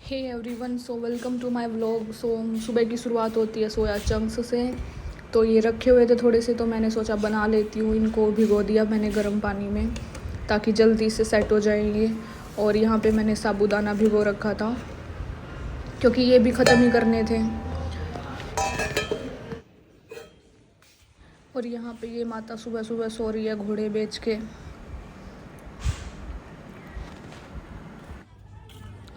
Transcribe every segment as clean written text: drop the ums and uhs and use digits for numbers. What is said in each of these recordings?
Hey everyone, so welcome to my vlog. So सुबह की शुरुआत होती है सोया चंक्स से। तो ये रखे हुए थे थोड़े से, तो मैंने सोचा बना लेती हूँ। इनको भिगो दिया मैंने गर्म पानी में ताकि जल्दी से सेट हो जाएंगे। और यहाँ पे मैंने साबूदाना भिगो रखा था क्योंकि ये भी ख़त्म ही करने थे। और यहाँ पे ये माता सुबह सुबह सो रही है घोड़े बेच के।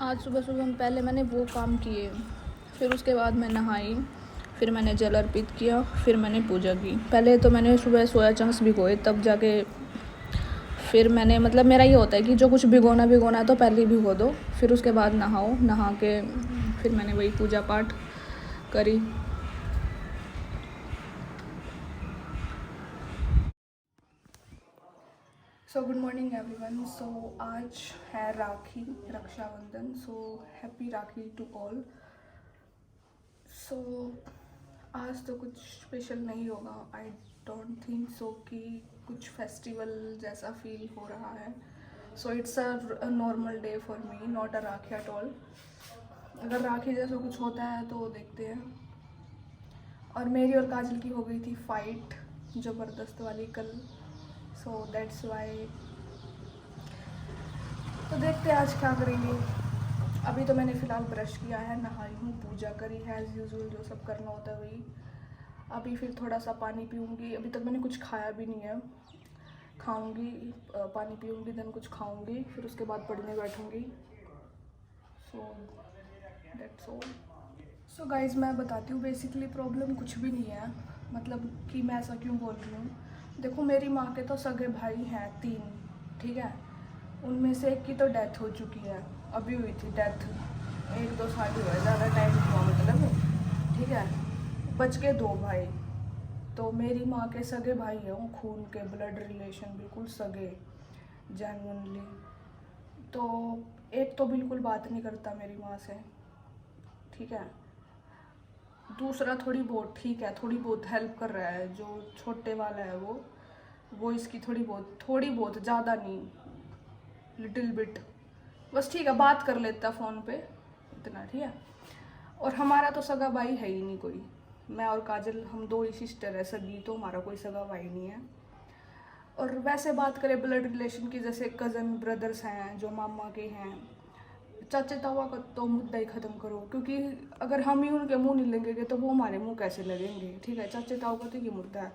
आज सुबह सुबह पहले मैंने वो काम किए, फिर उसके बाद मैं नहाई, फिर मैंने जल अर्पित किया, फिर मैंने पूजा की। पहले तो मैंने सुबह सोया चंक्स भिगोए, तब जाके फिर मैंने मेरा ये होता है कि जो कुछ भिगोना है तो पहले ही भिगो दो, फिर उसके बाद नहाओ। नहा के फिर मैंने वही पूजा पाठ करी। So good morning everyone. So आज है Rakhi, Rakshabandhan. So happy Rakhi to all. So आज तो कुछ स्पेशल नहीं होगा। आई डोंट थिंक सो कि कुछ फेस्टिवल जैसा फील हो रहा है। So it's a normal day for me, not a rakhi at all. अगर राखी जैसा कुछ होता है तो देखते हैं। और मेरी और काजल की हो गई थी फाइट ज़बरदस्त वाली कल। So that's why. तो देखते हैं आज क्या करेंगे। अभी तो मैंने फ़िलहाल ब्रश किया है, नहाई हूँ, पूजा करी है एज़ यूजुअल, जो सब करना होता है वही। अभी फिर थोड़ा सा पानी पीऊँगी। अभी तक मैंने कुछ खाया भी नहीं है। खाऊँगी, पानी पीऊँगी, देन कुछ खाऊँगी, फिर उसके बाद पढ़ने बैठूँगी। So that's all. So guys, मैं बताती हूँ बेसिकली प्रॉब्लम कुछ भी नहीं है। कि मैं ऐसा क्यों बोल रही हूँ। देखो, मेरी माँ के तो सगे भाई हैं 3, ठीक है। उनमें से एक की तो डेथ हो चुकी है, अभी हुई थी डेथ, 1-2 साल ही हुआ है, ज़्यादा टाइम नहीं हुआ ठीक है। बच के 2 भाई। तो मेरी माँ के सगे भाई हैं, वो खून के, ब्लड रिलेशन, बिल्कुल सगे, जेन्युइनली। तो एक तो बिल्कुल बात नहीं करता मेरी माँ से, ठीक है। दूसरा थोड़ी बहुत ठीक है, थोड़ी बहुत हेल्प कर रहा है। जो छोटे वाला है वो इसकी थोड़ी बहुत, ज़्यादा नहीं, लिटिल बिट, बस ठीक है, बात कर लेता फ़ोन पे, इतना ठीक है। और हमारा तो सगा भाई है ही नहीं कोई। मैं और काजल, हम 2 ही सिस्टर है सगी, तो हमारा कोई सगा भाई नहीं है। और वैसे बात करें ब्लड रिलेशन की, जैसे कज़न ब्रदर्स हैं जो मामा के हैं, चाचा तावा का तो मुद्दा ही ख़त्म करो। क्योंकि अगर हम ही उनके मुंह नहीं लगेंगे तो वो हमारे मुंह कैसे लगेंगे, ठीक है। चाचा तावा का तो ये मुद्दा है।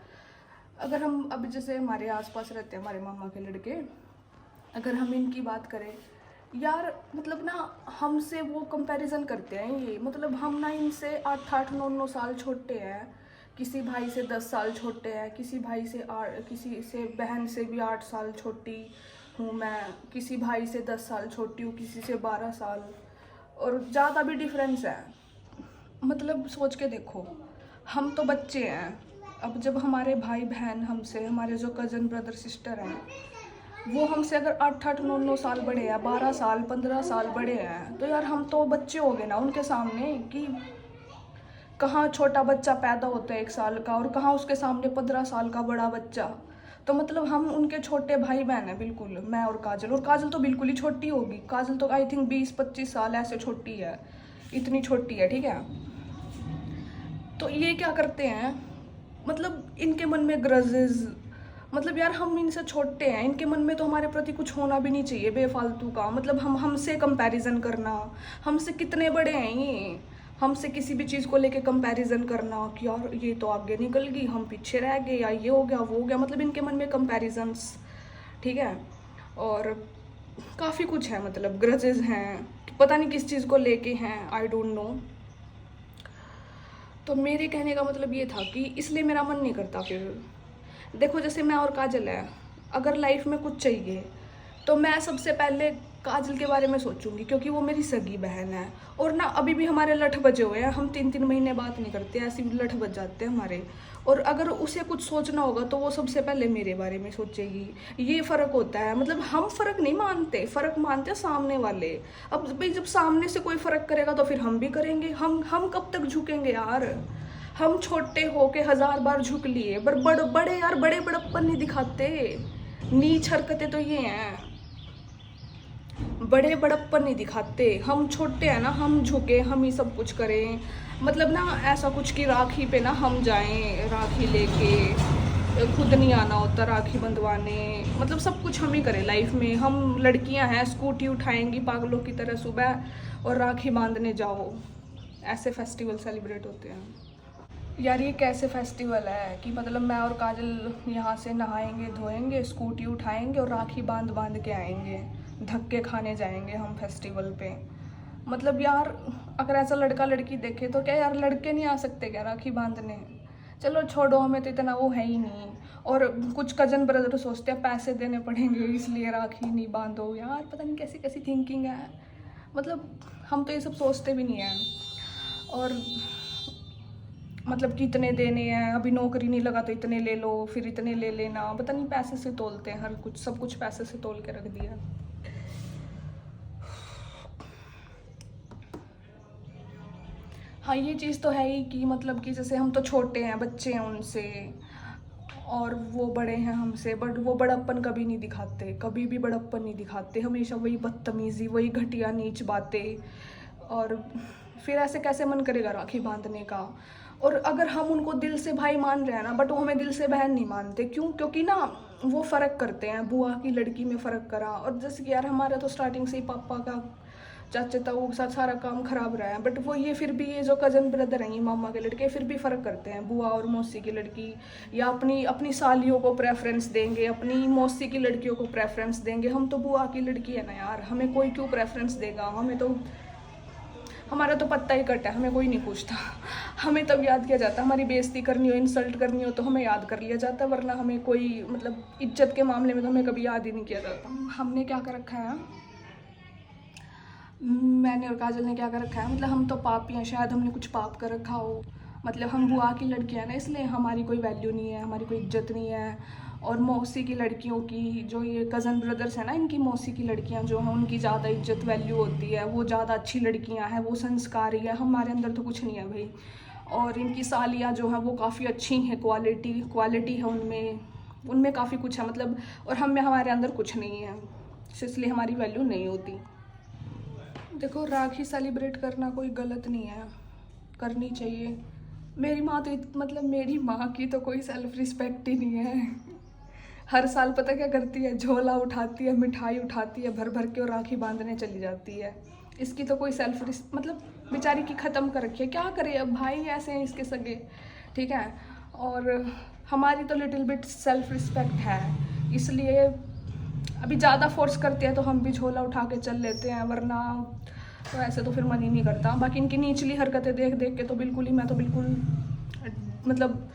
अगर हम अब जैसे हमारे आसपास रहते हैं हमारे मामा के लड़के, अगर हम इनकी बात करें यार, ना हमसे वो कंपैरिजन करते हैं ये। हम ना इनसे 8-8, 9-9 साल छोटे हैं। किसी भाई से 10 साल छोटे हैं, किसी भाई से किसी से बहन से भी 8 साल छोटी हूँ मैं, किसी भाई से 10 साल छोटी हूँ, किसी से 12 साल, और ज़्यादा भी डिफरेंस है। सोच के देखो, हम तो बच्चे हैं। अब जब हमारे भाई बहन हमसे, हमारे जो कज़न ब्रदर सिस्टर हैं, वो हमसे अगर 8-8, 9-9 साल बड़े हैं, 12 साल, 15 साल बड़े हैं, तो यार हम तो बच्चे हो गए ना उनके सामने। कि कहाँ छोटा बच्चा पैदा होता है 1 साल का, और कहाँ उसके सामने 15 साल का बड़ा बच्चा। तो हम उनके छोटे भाई बहन हैं बिल्कुल, मैं और काजल तो बिल्कुल ही छोटी होगी। काजल तो आई थिंक 20-25 साल ऐसे छोटी है, इतनी छोटी है, ठीक है। तो ये क्या करते हैं, इनके मन में ग्रजेस, यार हम इनसे छोटे हैं, इनके मन में तो हमारे प्रति कुछ होना भी नहीं चाहिए बेफालतू का। हम हमसे कंपैरिजन करना, हमसे कितने बड़े हैं ये, हमसे किसी भी चीज़ को लेके कंपैरिजन करना कि यार ये तो आगे निकल गई, हम पीछे रह गए, या ये हो गया वो हो गया। इनके मन में कंपैरिजन्स, ठीक है। और काफ़ी कुछ है, ग्रजेस हैं, पता नहीं किस चीज़ को लेके हैं, आई डोंट नो। तो मेरे कहने का ये था कि इसलिए मेरा मन नहीं करता। फिर देखो, जैसे मैं और काजल है, अगर लाइफ में कुछ चाहिए तो मैं सबसे पहले काजल के बारे में सोचूंगी, क्योंकि वो मेरी सगी बहन है। और ना अभी भी हमारे लठ बजे हुए हैं, हम 3-3 महीने बात नहीं करते, ऐसे भी लठ बज जाते हैं हमारे। और अगर उसे कुछ सोचना होगा तो वो सबसे पहले मेरे बारे में सोचेगी। ये फ़र्क होता है। हम फ़र्क नहीं मानते, फ़र्क मानते हैं सामने वाले। अब भाई, जब सामने से कोई फ़र्क करेगा तो फिर हम भी करेंगे। हम कब तक झुकेंगे यार। हम छोटे होके 1000 बार झुक लिए, पर बड़े यार, बड़े बड़प्पन नहीं दिखाते। नीच हरकतें तो ये हैं। बड़े बड़प्पन नहीं दिखाते। हम छोटे हैं ना, हम झुके, हम ही सब कुछ करें। मतलब ना ऐसा कुछ कि राखी पे ना हम जाएं राखी लेके, खुद नहीं आना होता राखी बंधवाने। मतलब सब कुछ हम ही करें लाइफ में। हम लड़कियां हैं, स्कूटी उठाएंगी पागलों की तरह सुबह और राखी बांधने जाओ। ऐसे फेस्टिवल सेलिब्रेट होते हैं यार। ये कैसे फेस्टिवल है कि मतलब मैं और काजल यहाँ से नहाएंगे धोएंगे, स्कूटी उठाएंगे और राखी बांध बांध के आएंगे, धक्के खाने जाएंगे हम फेस्टिवल पे। मतलब यार अगर ऐसा लड़का लड़की देखे तो क्या यार लड़के नहीं आ सकते क्या राखी बांधने? चलो छोड़ो, हमें तो इतना वो है ही नहीं। और कुछ कजन ब्रदर सोचते हैं पैसे देने पड़ेंगे इसलिए राखी नहीं बांधो। यार पता नहीं कैसी कैसी थिंकिंग है। मतलब हम तो ये सब सोचते भी नहीं हैं। और मतलब कितने देने हैं, अभी नौकरी नहीं लगा तो इतने ले लो, फिर इतने ले लेना। पता नहीं पैसे से तोलते हैं हर कुछ, सब कुछ पैसे से तोल के रख दिया। हाँ ये चीज़ तो है ही कि मतलब कि जैसे हम तो छोटे हैं, बच्चे हैं उनसे, और वो बड़े हैं हमसे, बट वो बड़प्पन कभी नहीं दिखाते, कभी भी बड़प्पन नहीं दिखाते। हमेशा वही बदतमीज़ी, वही घटिया नीच बातें। और फिर ऐसे कैसे मन करेगा राखी बांधने का? और अगर हम उनको दिल से भाई मान रहे हैं ना, बट वो हमें दिल से बहन नहीं मानते। क्यों? क्योंकि ना वो फ़र्क करते हैं, बुआ की लड़की में फ़र्क करा। और जैसे कि यार हमारा तो स्टार्टिंग से ही पापा का चाचा ताऊ के साथ सारा काम खराब रहा है, बट वो ये फिर भी ये जो कज़न ब्रदर हैं, ये मामा के लड़के, फिर भी फ़र्क करते हैं। बुआ और मौसी की लड़की, या अपनी अपनी सालियों को प्रेफरेंस देंगे, अपनी मौसी की लड़कियों को प्रेफरेंस देंगे। हम तो बुआ की लड़की है ना यार, हमें कोई क्यों प्रेफरेंस देगा? हमें तो हमारा तो पत्ता ही कटा है, हमें कोई नहीं पूछता। हमें तब याद किया जाता है, हमारी बेइज्जती करनी हो, इंसल्ट करनी हो तो हमें याद कर लिया जाता है, वरना हमें कोई मतलब इज्जत के मामले में तो हमें कभी याद ही नहीं किया जाता। हमने क्या कर रखा है, मैंने और काजल ने क्या कर रखा है, मतलब हम तो पापी हैं, शायद हमने कुछ पाप कर रखा हो। मतलब हम बुआ की लड़कियां हैं ना, इसलिए हमारी कोई वैल्यू नहीं है, हमारी कोई इज्जत नहीं है। और मौसी की लड़कियों की, जो ये कज़न ब्रदर्स हैं ना, इनकी मौसी की लड़कियां जो हैं उनकी ज़्यादा इज्जत वैल्यू होती है, वो ज़्यादा अच्छी लड़कियां हैं, वो संस्कारी है। हमारे अंदर तो कुछ नहीं है भाई। और इनकी सालियाँ जो हैं वो काफ़ी अच्छी हैं, क्वालिटी है उनमें, उनमें काफ़ी कुछ है मतलब। और हम में हमारे अंदर कुछ नहीं है, इसलिए हमारी वैल्यू नहीं होती। देखो राखी सेलिब्रेट करना कोई गलत नहीं है, करनी चाहिए। मेरी माँ तो मतलब मेरी माँ की तो कोई सेल्फ रिस्पेक्ट ही नहीं है। हर साल पता क्या करती है, झोला उठाती है, मिठाई उठाती है भर भर के और राखी बांधने चली जाती है। इसकी तो कोई मतलब बेचारी की ख़त्म कर रखी है। क्या करे अब, भाई ऐसे हैं इसके सगे, ठीक है। और हमारी तो लिटिल बिट सेल्फ रिस्पेक्ट है, इसलिए अभी ज़्यादा फोर्स करते हैं तो हम भी झोला उठा के चल लेते हैं, वरना तो ऐसे तो फिर मन ही नहीं करता। बाकी इनकी निचली हरकतें देख देख के तो बिल्कुल ही, मैं तो बिल्कुल मतलब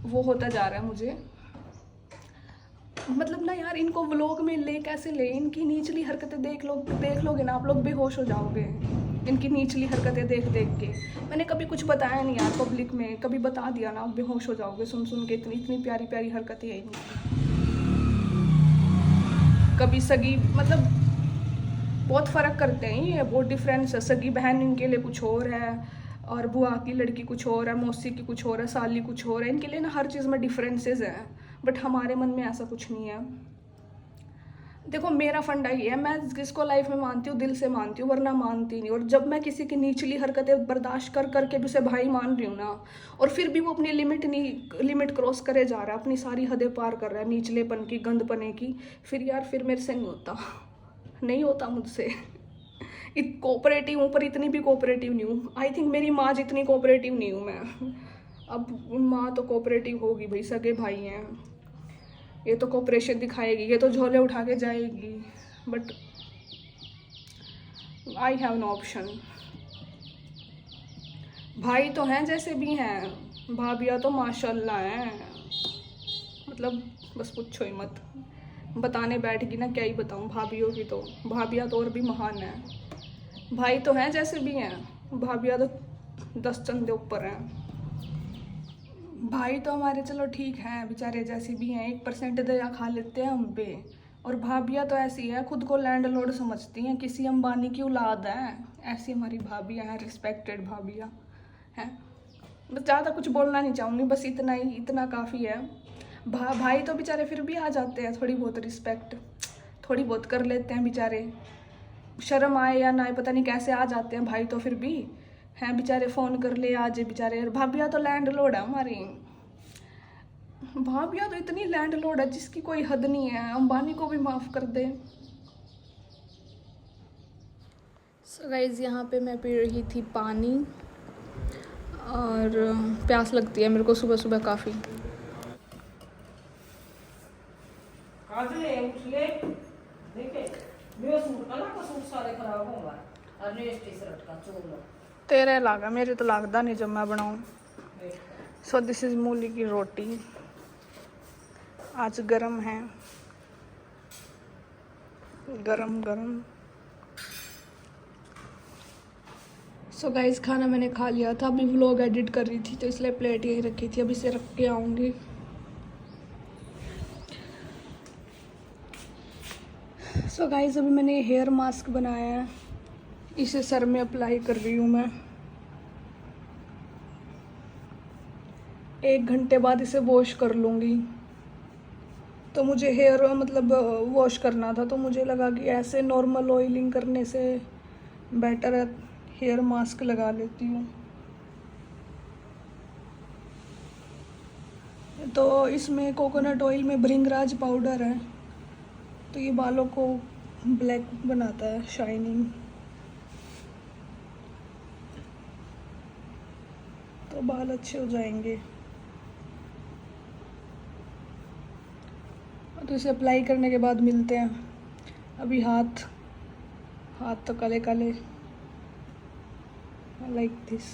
वो होता जा रहा है मुझे। मतलब ना यार इनको व्लॉग में ले कैसे ले, इनकी निचली हरकतें देख लोगे ना आप लोग, बेहोश हो जाओगे इनकी निचली हरकतें देख देख के। मैंने कभी कुछ बताया नहीं यार पब्लिक में, कभी बता दिया ना, आप बेहोश हो जाओगे सुन सुन के। इतनी इतनी प्यारी प्यारी हरकतें हैं इनकी। कभी सगी, मतलब बहुत फ़र्क करते हैं ये, बहुत डिफरेंस है। सगी बहन इनके लिए कुछ और है, और बुआ की लड़की कुछ और है, मौसी की कुछ और है, साली कुछ और है। इनके लिए ना हर चीज़ में डिफरेंसेस हैं, बट हमारे मन में ऐसा कुछ नहीं है। देखो मेरा फंडा ये है, मैं जिसको लाइफ में मानती हूँ दिल से मानती हूँ, वरना मानती नहीं। और जब मैं किसी की निचली हरकतें बर्दाश्त कर करके भी उसे भाई मान रही हूँ ना, और फिर भी वो अपनी लिमिट क्रॉस करे जा रहा है, अपनी सारी हदें पार कर रहा है निचलेपन की, गंदपने की, फिर मेरे से नहीं होता, नहीं होता मुझसे। कोऑपरेटिव हूँ पर इतनी भी कोऑपरेटिव नहीं हूँ। आई थिंक मेरी माँ जितनी कोऑपरेटिव नहीं हूँ मैं। अब माँ तो कोऑपरेटिव होगी भाई, सगे भाई हैं, ये तो कोऑपरेशन दिखाएगी, ये तो झोले उठा के जाएगी, but I have no option. भाई तो हैं जैसे भी हैं, भाभियाँ तो माशाल्लाह हैं, मतलब बस पूछो ही मत। बताने बैठगी ना क्या ही बताऊँ भाभियों की, तो भाभियाँ तो और भी महान हैं। भाई तो हैं जैसे भी हैं, भाभियाँ तो 10 चंदे ऊपर हैं। भाई तो हमारे चलो ठीक हैं, बेचारे जैसे भी हैं, 1% दया खा लेते हैं हम पे। और भाभियाँ तो ऐसी है, खुद को लैंडलॉर्ड समझती हैं, किसी अंबानी की औलाद है, ऐसी हमारी भाभियाँ हैं, रिस्पेक्टेड भाभियाँ हैं। बस ज़्यादा कुछ बोलना नहीं चाहूँगी, बस इतना ही, इतना काफ़ी है। भाई तो बेचारे फिर भी आ जाते हैं, थोड़ी बहुत रिस्पेक्ट थोड़ी बहुत कर लेते हैं बेचारे, शर्म आए या ना आए, पता नहीं कैसे आ जाते हैं भाई, तो फिर भी हैं बेचारे, फ़ोन कर ले आज बेचारे। भाभियाँ तो लैंड लोड है हमारी, भाभियाँ तो इतनी लैंड लोड है जिसकी कोई हद नहीं है, अंबानी को भी माफ़ कर दे। सो गाइज़ यहाँ पे मैं पी रही थी पानी, और प्यास लगती है मेरे को सुबह सुबह काफ़ी। तेरे लागा, मेरे तो लागदा नहीं जब मैं बनाऊँ। सो दिस इज़ मूली की रोटी, आज गरम है, गरम गरम। सो गाइस खाना मैंने खा लिया था, अभी व्लॉग एडिट कर रही थी तो इसलिए प्लेट यही रखी थी, अभी से रख के आऊँगी। सो गाइस अभी मैंने हेयर मास्क बनाया है, इसे सर में अप्लाई कर रही हूँ मैं। 1 घंटे बाद इसे वॉश कर लूँगी। तो मुझे हेयर मतलब वॉश करना था, तो मुझे लगा कि ऐसे नॉर्मल ऑयलिंग करने से बेटर है हेयर मास्क लगा लेती हूँ। तो इसमें कोकोनट ऑयल में भृंगराज पाउडर है, तो ये बालों को ब्लैक बनाता है, शाइनिंग। तो बाल अच्छे हो जाएंगे। तो इसे अप्लाई करने के बाद मिलते हैं। अभी हाथ तो काले काले, लाइक दिस।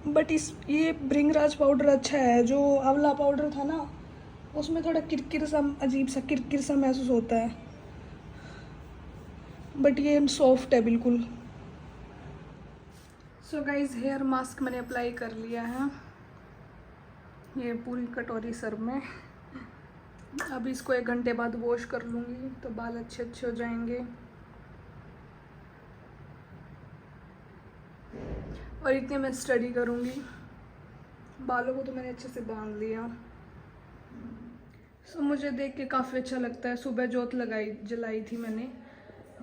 बट ये भृंगराज पाउडर अच्छा है। जो आंवला पाउडर था ना, उसमें थोड़ा किरकिर सा, अजीब सा किरकिर सा महसूस होता है, बट ये सॉफ्ट है बिल्कुल। सो गाइज हेयर मास्क मैंने अप्लाई कर लिया है, ये पूरी कटोरी सर में। अभी इसको 1 घंटे बाद वॉश कर लूँगी तो बाल अच्छे अच्छे हो जाएंगे। और इतने मैं स्टडी करूँगी। बालों को तो मैंने अच्छे से बांध लिया। सो मुझे देख के काफ़ी अच्छा लगता है। सुबह जोत जलाई थी मैंने,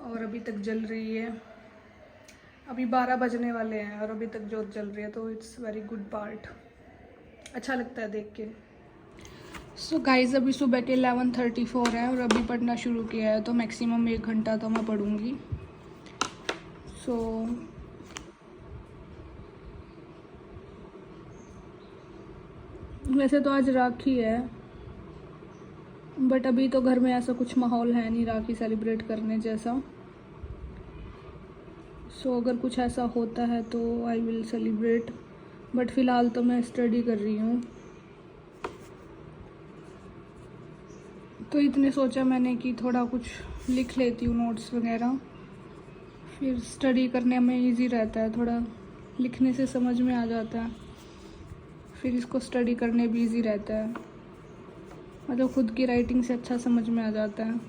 और अभी तक जल रही है। अभी 12 बजने वाले हैं और अभी तक जोत जल रही है, तो इट्स वेरी गुड पार्ट, अच्छा लगता है देख के। सो गाइज अभी सुबह के 11:34 है और अभी पढ़ना शुरू किया है, तो मैक्सिमम 1 घंटा तो मैं पढ़ूँगी। सो वैसे तो आज राखी है, बट अभी तो घर में ऐसा कुछ माहौल है नहीं राखी सेलिब्रेट करने जैसा। सो अगर कुछ ऐसा होता है तो आई विल सेलिब्रेट, बट फ़िलहाल तो मैं स्टडी कर रही हूँ। तो इतने सोचा मैंने कि थोड़ा कुछ लिख लेती हूँ नोट्स वगैरह, फिर स्टडी करने में इजी रहता है, थोड़ा लिखने से समझ में आ जाता है, फिर इसको स्टडी करने भी इजी रहता है, मतलब खुद की राइटिंग से अच्छा समझ में आ जाता है।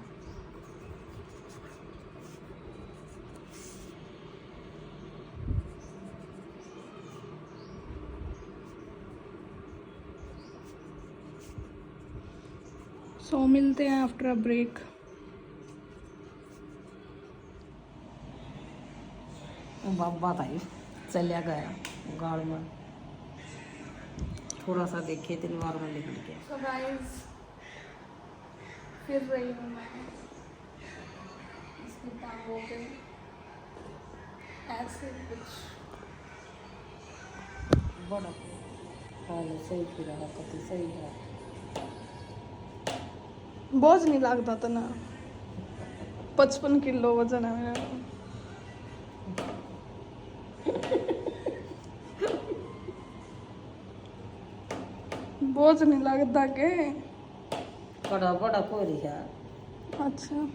सो मिलते हैं आफ्टर अ ब्रेक। बाबा भाई चलिया गया गाड़ में, थोड़ा सा देखे 3 बार में निकल के। सो गाइस फिर रही हूँ मैं इसकी टांगों पे ऐसे कुछ बड़ा सही फिर कति सही है, बोझ नहीं लगता था ना। 55 किलो वजन है मेरा। बोझ नहीं लगता के बड़ा बड़ा कोरी है। अच्छा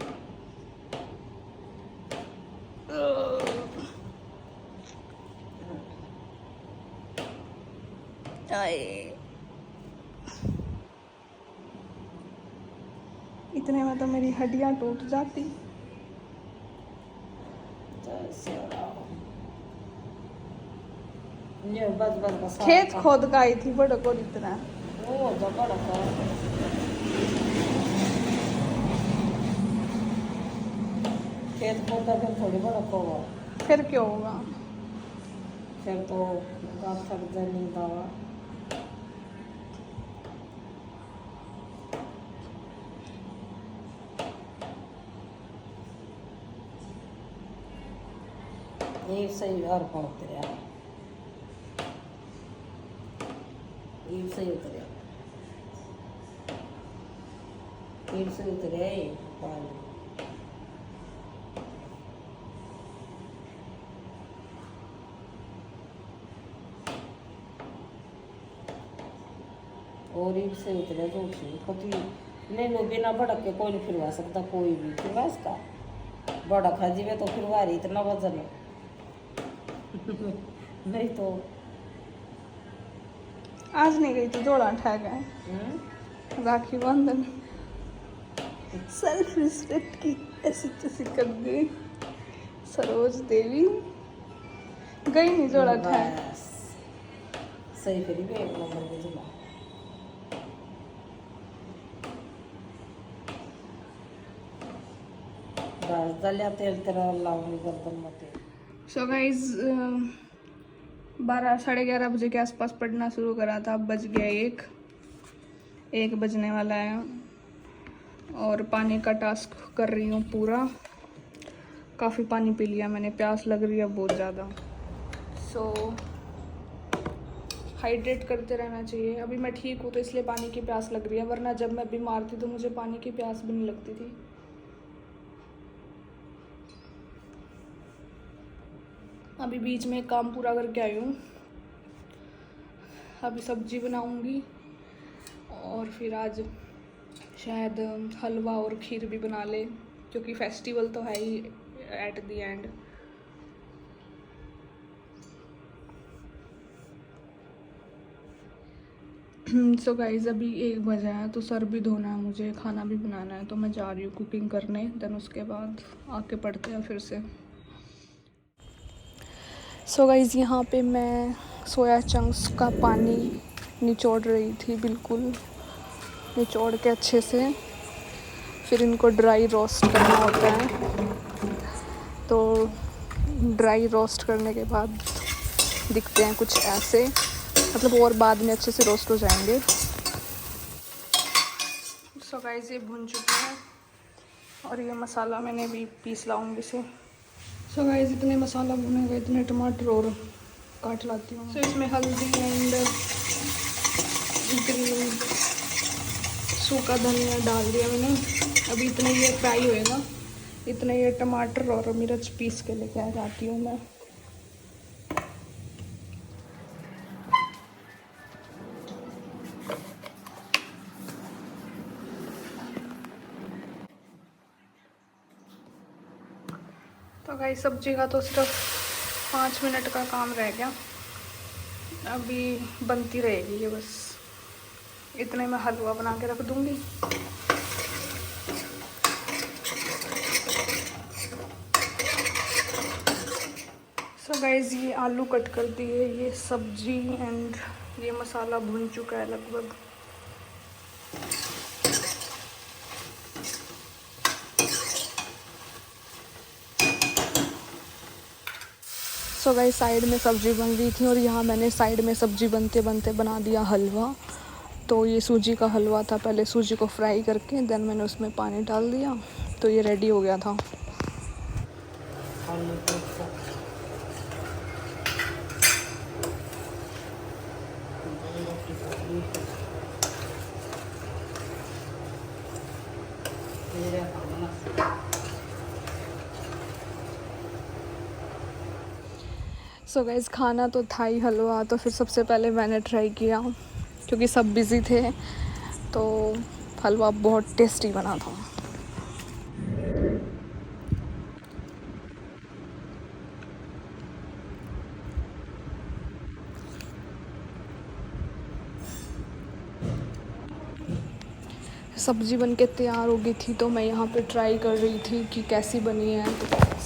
इतने में तो मेरी हड्डियां टूट जाती। ये बस बस बस खेत खोद का आई थी बड़ा को इतना। ओ तो बड़ा खेत पौधा फिर थोड़ी बड़ा होगा, फिर क्या होगा? फिर तो घास थक जानी दवा। ये सही और कौन उतरिया, ये सही उतरिया, ये सही उतरिया ये पानी। और ये से उतरिया तो उठी कभी नहीं नो बिना भड़क के कोई नहीं फिरवा सकता, कोई भी फिरवा इसका भड़क खा जीवे तो फिरवा रही इतना वजन है। नहीं तो आज नहीं गई तो जोड़ा उठा गए। राखी बंधन सेल्फ रिस्पेक्ट की ऐसी तैसी कर दी सरोज देवी, गई नहीं जोड़ा उठाया। बस सही करी भी एक नंबर के जुला। बस दलिया तेल तेरा लाऊंगी गर्दन मत। सो गाइज 12 साढ़े 11 बजे के आसपास पढ़ना शुरू करा था, अब बज गया 1 बजने वाला है और पानी का टास्क कर रही हूँ पूरा। काफ़ी पानी पी लिया मैंने, प्यास लग रही है बहुत ज़्यादा। सो हाइड्रेट करते रहना चाहिए। अभी मैं ठीक हूँ तो इसलिए पानी की प्यास लग रही है, वरना जब मैं बीमार थी तो मुझे पानी की प्यास भी नहीं लगती थी। अभी बीच में काम पूरा करके आई हूँ, अभी सब्जी बनाऊंगी और फिर आज शायद हलवा और खीर भी बना ले, क्योंकि फेस्टिवल तो है ही at the end. So guys अभी 1 बजा है तो सर भी धोना है मुझे, खाना भी बनाना है, तो मैं जा रही हूँ कुकिंग करने, देन उसके बाद आके पढ़ते हैं फिर से। सो गाइज़ यहाँ पे मैं सोया चंक्स का पानी निचोड़ रही थी, बिल्कुल निचोड़ के अच्छे से, फिर इनको ड्राई रोस्ट करना होता है। तो ड्राई रोस्ट करने के बाद दिखते हैं कुछ ऐसे, मतलब और बाद में अच्छे से रोस्ट हो जाएंगे। सो गाइज़ ये भुन चुके हैं और ये मसाला मैंने भी पीस लाऊंगी इसे। सो गाइस इतने मसाला भुनेगा, इतने टमाटर और काट लाती हूँ। सो इसमें हल्दी एंड ग्रीन सूखा धनिया डाल दिया मैंने। अभी इतना ये फ्राई होएगा, इतना ये टमाटर और मिर्च पीस के लेके आ जाती हूँ मैं। तो गाइस सब्जी का तो सिर्फ 5 मिनट का काम रह गया, अभी बनती रहेगी ये, बस इतने में हलवा बना के रख दूंगी। सो गाइस ये आलू कट कर दिए, ये सब्जी एंड ये मसाला भुन चुका है लगभग। सो गाइस साइड में सब्ज़ी बन रही थी और यहाँ मैंने साइड में सब्ज़ी बनते बनते बना दिया हलवा। तो ये सूजी का हलवा था, पहले सूजी को फ्राई करके देन मैंने उसमें पानी डाल दिया तो ये रेडी हो गया था। सो गाइस खाना तो था ही हलवा, तो फिर सबसे पहले मैंने ट्राई किया क्योंकि सब बिज़ी थे, तो हलवा बहुत टेस्टी बना था। सब्ज़ी बनके तैयार हो गई थी तो मैं यहाँ पे ट्राई कर रही थी कि कैसी बनी है।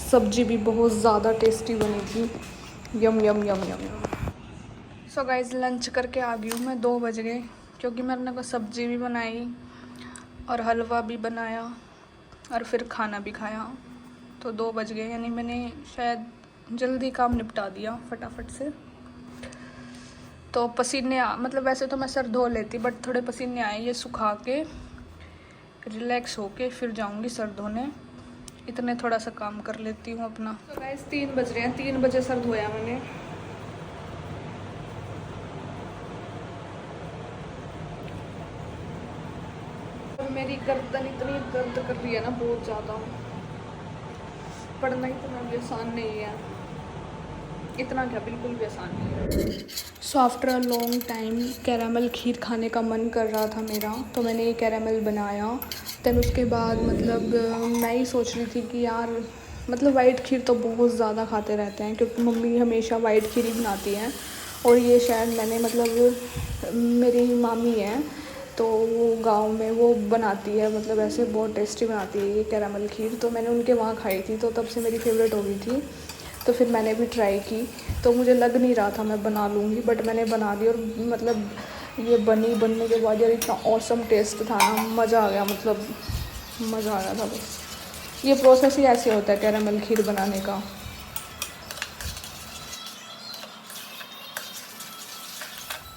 सब्ज़ी भी बहुत ज़्यादा टेस्टी बनी थी, यम यम यम यम यम। सो गाइस लंच करके आ गई हूँ मैं, 2 बज गए, क्योंकि मैंने को सब्ज़ी भी बनाई और हलवा भी बनाया और फिर खाना भी खाया। तो 2 बज गए, यानी मैंने शायद जल्दी काम निपटा दिया फटाफट से। तो पसीने मतलब वैसे तो मैं सर धो लेती, बट थोड़े पसीने आए, ये सुखा के रिलैक्स होके फिर जाऊंगी सर धोने। इतने थोड़ा सा काम कर लेती हूँ अपना। तो गाइस 3 बज रहे हैं, 3 बजे सर धोया मैंने। और मेरी गर्दन इतनी दर्द कर रही है ना, बहुत ज़्यादा। पढ़ना इतना भी आसान नहीं है, इतना क्या, बिल्कुल भी आसान नहीं है। So after a long time caramel खीर खाने का मन कर रहा था मेरा, तो मैंने ये कैरामल बनाया। देन उसके बाद मतलब मैं ही सोच रही थी कि यार मतलब वाइट खीर तो बहुत ज़्यादा खाते रहते हैं, क्योंकि मम्मी हमेशा वाइट खीर ही बनाती हैं। और ये शायद मैंने मतलब मेरी मामी है तो वो गांव में वो बनाती है, मतलब ऐसे बहुत टेस्टी बनाती है ये कैरामल खीर। तो मैंने उनके वहाँ खाई थी, तो तब से मेरी फेवरेट हो गई थी। तो फिर मैंने भी ट्राई की, तो मुझे लग नहीं रहा था मैं बना लूँगी, बट मैंने बना दी। और मतलब ये बनने के बाद यार इतना ऑसम टेस्ट था ना, मज़ा आ गया, मतलब मज़ा आ गया था बस। ये प्रोसेस ही ऐसे होता है कैरामल खीर बनाने का।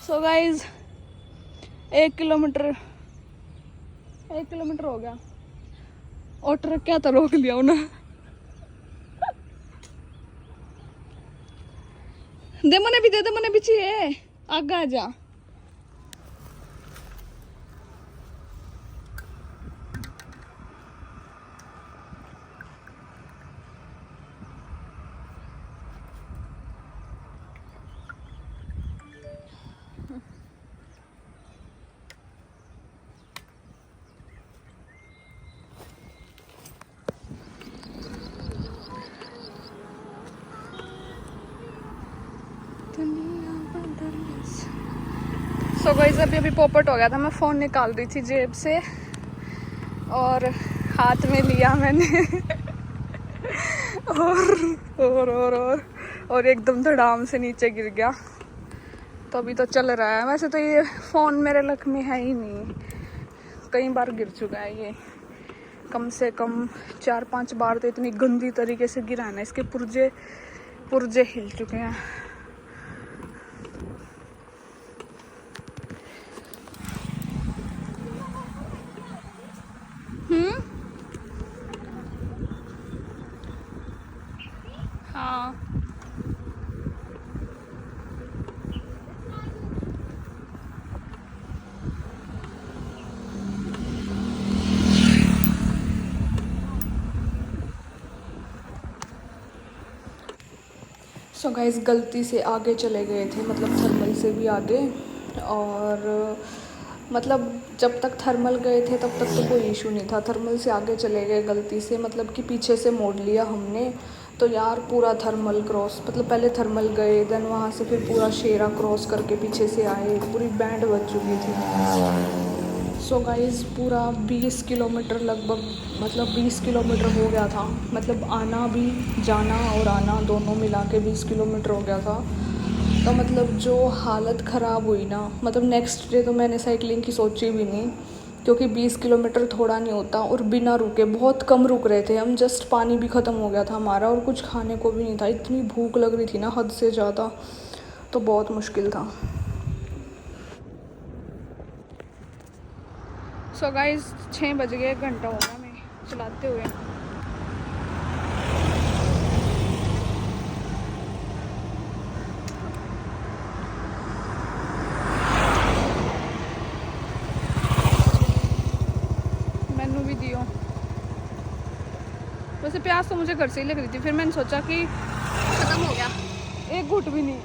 सो गाइज 1 किलोमीटर हो गया, और ट्रक क्या था रोक लिया उन्हें। दे मने भी दे, दे मने भी चाहिए, आगे आ जा। सो गाइस अभी पोपट हो गया था, मैं फ़ोन निकाल रही थी जेब से और हाथ में लिया मैंने और एकदम धड़ाम से नीचे गिर गया। तो अभी तो चल रहा है। वैसे तो ये फ़ोन मेरे लक में है ही नहीं, कई बार गिर चुका है ये, कम से कम 4-5 बार। तो इतनी गंदी तरीके से गिरा है ना, इसके पुर्जे हिल चुके हैं। हाँ सो गाइस गलती से आगे चले गए थे, मतलब थर्मल से भी आगे। और मतलब जब तक थर्मल गए थे तब तक तो कोई इशू नहीं था, थर्मल से आगे चले गए गलती से, मतलब कि पीछे से मोड़ लिया हमने। तो यार पूरा थर्मल क्रॉस, मतलब पहले थर्मल गए, देन वहाँ से फिर पूरा शेरा क्रॉस करके पीछे से आए, पूरी बैंड बज चुकी थी। सो गाइस पूरा 20 किलोमीटर लगभग, मतलब 20 किलोमीटर हो गया था, मतलब आना भी, जाना और आना दोनों मिला के 20 किलोमीटर हो गया था। तो मतलब जो हालत ख़राब हुई ना, मतलब नेक्स्ट डे तो मैंने साइकिलिंग की सोची भी नहीं, क्योंकि 20 किलोमीटर थोड़ा नहीं होता। और बिना रुके, बहुत कम रुक रहे थे हम, जस्ट पानी भी ख़त्म हो गया था हमारा और कुछ खाने को भी नहीं था। इतनी भूख लग रही थी ना, हद से ज़्यादा, तो बहुत मुश्किल था। सो गाइस 6 बज गए, 1 घंटा हो गया मैं चलाते हुए। मैनू भी दियो। वैसे प्यास तो मुझे घर से ही लग रही थी, फिर मैंने सोचा कि ख़त्म हो गया, एक घुट भी नहीं।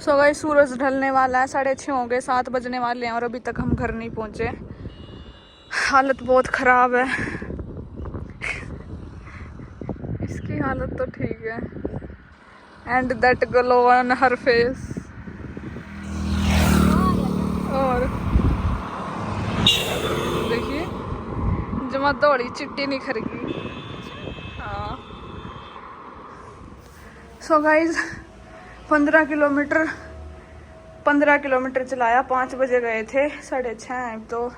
सो गाइस सूरज ढलने वाला है, 6:30 हो गए, 7 बजने वाले हैं और अभी तक हम घर नहीं पहुंचे। हालत बहुत ख़राब है, इसकी हालत तो ठीक है। And that glow on her face. दौड़ी चिट्टी नहीं खरीदी। हाँ सो गाइज 15 किलोमीटर चलाया। 5 बजे गए थे, 6:30 है तो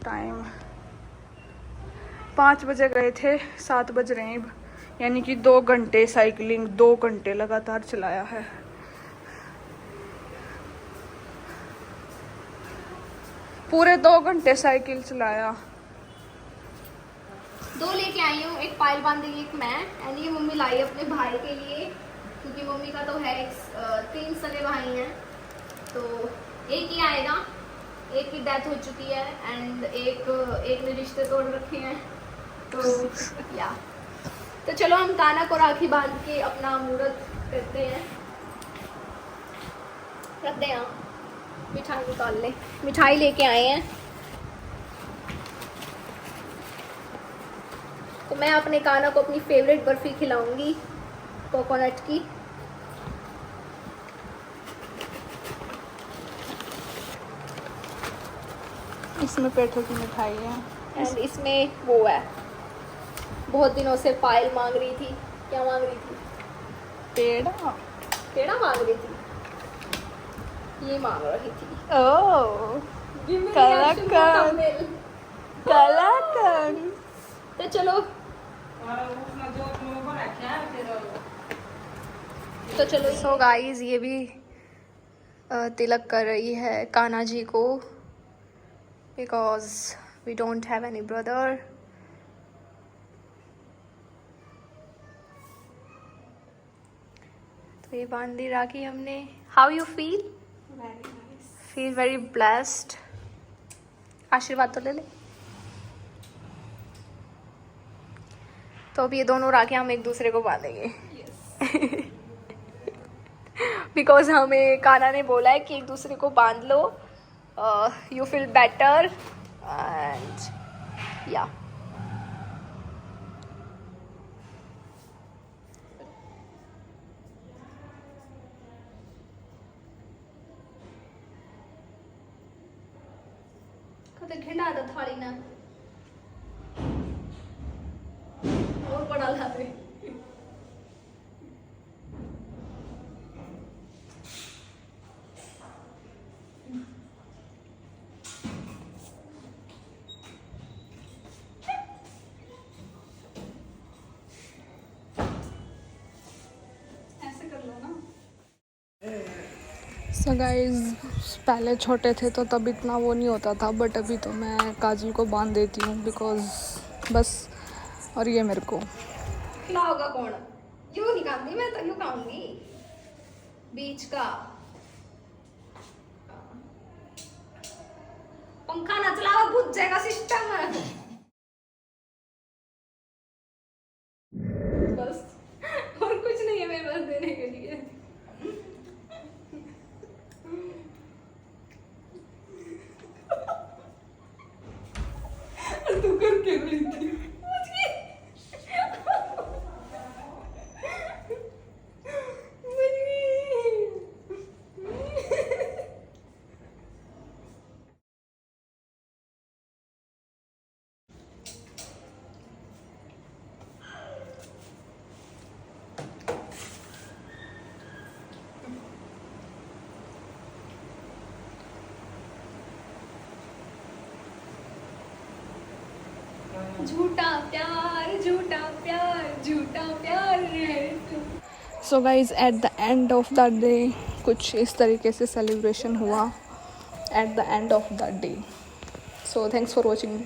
टाइम। 5 बजे गए थे, 7 बज रहे हैं, यानी कि 2 घंटे साइकिलिंग, 2 घंटे लगातार चलाया है। पूरे 2 घंटे साइकिल चलाया। 2 लेके आई हूँ, एक पायल बांध दी, एक मैं। एंड ये मम्मी लाई अपने भाई के लिए, क्योंकि मम्मी का तो है 3 सगे भाई हैं, तो एक ही आएगा। एक की डेथ हो चुकी है एंड एक ने रिश्ते तोड़ रखे हैं, तो या तो चलो हम काना को राखी बांध के अपना मुहूर्त करते हैं। रख दे यहाँ, मिठाई निकाल ले। मिठाई लेके आए हैं तो मैं अपने काना को अपनी फेवरेट बर्फी खिलाऊंगी, कोकोनट की। इसमें पेठे की मिठाई है एंड इसमें वो है, बहुत दिनों से पायल मांग रही थी। क्या मांग रही थी? पेड़ा। पेड़ा मांग रही थी, ये मांग रही थी। ओह कलाकार। तो चलो सो गाइस ये भी तिलक कर रही है कान्हा जी को, because we don't have any brother. तो ये बांध दी राखी हमने। How you feel? Feel very blessed. आशीर्वाद तो ले ले। तो अब ये दोनों राखियाँ हम एक दूसरे को बांधेंगे, बिकॉज हमें कान्हा ने बोला है कि एक दूसरे को बांध लो, यू फील बेटर एंड या। कते घिंडा दा थाली ना और बड़ा लाते। ऐसे कर लो ना। सो गाइस पहले छोटे थे तो तब इतना वो नहीं होता था, बट अभी तो मैं काजल को बांध देती हूँ बिकॉज बस। और ये मेरे को खिलाओगा कौन? यूं नहीं खाऊंगी मैं, तो यूं खाऊंगी बीच का। पंखा ना चलाओ, बुझ जाएगा सिस्टम। बस और कुछ नहीं है मेरे पास देने के लिए। तू कर क्या रही थी? झूठा प्यार, झूठा प्यार, झूठा प्यार है तू। So guys eight the end of the day कुछ इस तरीके से सेलिब्रेशन हुआ eight the end of the day. So thanks for watching.